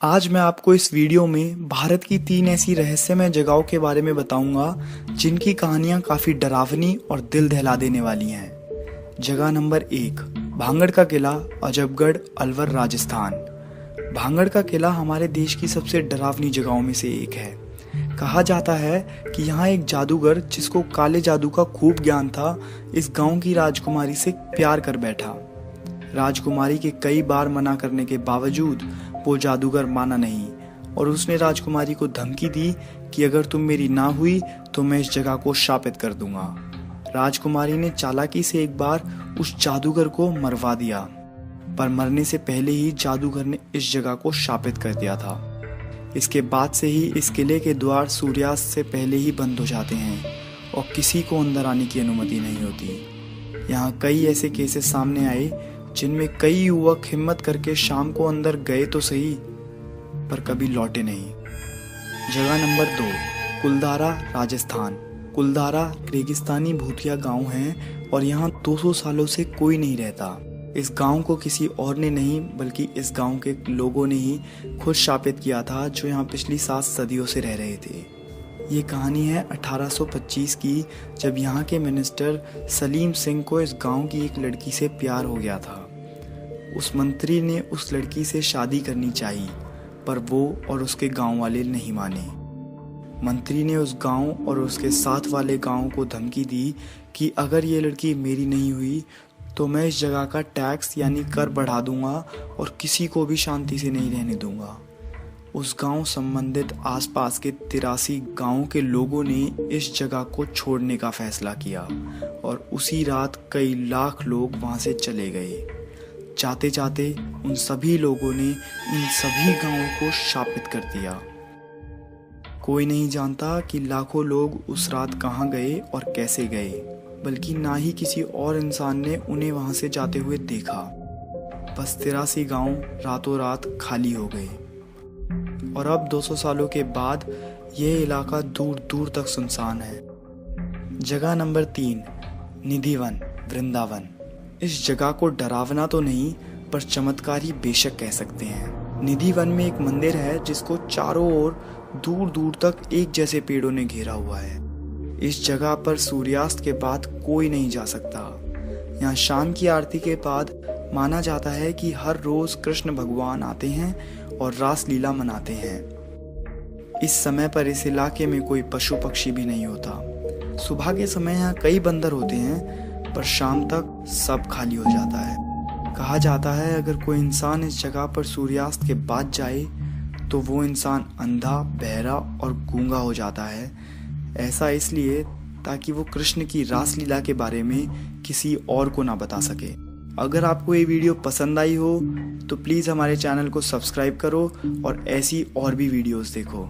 आज मैं आपको इस वीडियो में भारत की 3 ऐसी रहस्यमय जगहों के बारे में बताऊंगा जिनकी कहानियां काफी डरावनी और दिल दहला देने वाली हैं। जगह नंबर 1, भांगड़ का किला, अजबगढ़, अलवर, राजस्थान। भांगड़ का किला हमारे देश की सबसे डरावनी जगहों में से एक है। कहा जाता है कि यहाँ एक जादूगर जिसको काले जादू का खूब ज्ञान था, इस गांव की राजकुमारी से प्यार कर बैठा। राजकुमारी के कई बार मना करने के बावजूद वो जादूगर माना नहीं और उसने राजकुमारी को धमकी दी कि अगर तुम मेरी ना हुई तो मैं इस जगह को शापित कर दूंगा। राजकुमारी ने चालाकी से एक बार उस जादूगर को मरवा दिया, पर मरने से पहले ही जादूगर ने इस जगह को शापित कर दिया था। इसके बाद से ही इस किले के द्वार सूर्यास्त से पहले ही बंद हो जाते हैं और किसी को अंदर आने की अनुमति नहीं होती। यहाँ कई ऐसे केसेस सामने आए जिनमें कई युवक हिम्मत करके शाम को अंदर गए तो सही, पर कभी लौटे नहीं। जगह नंबर 2, कुलधारा, राजस्थान। कुलधारा रेगिस्तानी भूतिया गांव है और यहाँ 200 सालों से कोई नहीं रहता। इस गांव को किसी और ने नहीं बल्कि इस गांव के लोगों ने ही खुद शापित किया था, जो यहाँ पिछली 7 सदियों से रह रहे थे। ये कहानी है 1825 की, जब यहाँ के मिनिस्टर सलीम सिंह को इस गांव की एक लड़की से प्यार हो गया था। उस मंत्री ने उस लड़की से शादी करनी चाहिए, पर वो और उसके गांव वाले नहीं माने। मंत्री ने उस गांव और उसके साथ वाले गांव को धमकी दी कि अगर ये लड़की मेरी नहीं हुई तो मैं इस जगह का टैक्स यानी कर बढ़ा दूंगा और किसी को भी शांति से नहीं रहने दूंगा। उस गांव संबंधित आसपास के 83 गांवों के लोगों ने इस जगह को छोड़ने का फैसला किया और उसी रात कई लाख लोग वहां से चले गए। जाते जाते उन सभी लोगों ने इन सभी गांवों को शापित कर दिया। कोई नहीं जानता कि लाखों लोग उस रात कहां गए और कैसे गए, बल्कि ना ही किसी और इंसान ने उन्हें वहां से जाते हुए देखा। बस 83 गांव रातों रात खाली हो गए और अब 200 सालों के बाद यह इलाका दूर दूर तक सुनसान है। जगह नंबर 3, निधिवन, वृंदावन। इस जगह को डरावना तो नहीं पर चमत्कारी बेशक कह सकते हैं। निधिवन में एक मंदिर है जिसको चारों ओर दूर दूर तक एक जैसे पेड़ों ने घेरा हुआ है। इस जगह पर सूर्यास्त के बाद कोई नहीं जा सकता। यहाँ शाम की आरती के बाद माना जाता है कि हर रोज कृष्ण भगवान आते हैं और रास लीला मनाते हैं। इस समय पर इस इलाके में कोई पशु पक्षी भी नहीं होता। सुबह के समय यहाँ कई बंदर होते हैं, पर शाम तक सब खाली हो जाता है। कहा जाता है अगर कोई इंसान इस जगह पर सूर्यास्त के बाद जाए तो वो इंसान अंधा, बहरा और गूंगा हो जाता है। ऐसा इसलिए ताकि वो कृष्ण की रासलीला के बारे में किसी और को ना बता सके। अगर आपको ये वीडियो पसंद आई हो तो प्लीज़ हमारे चैनल को सब्सक्राइब करो और ऐसी और भी वीडियोस देखो।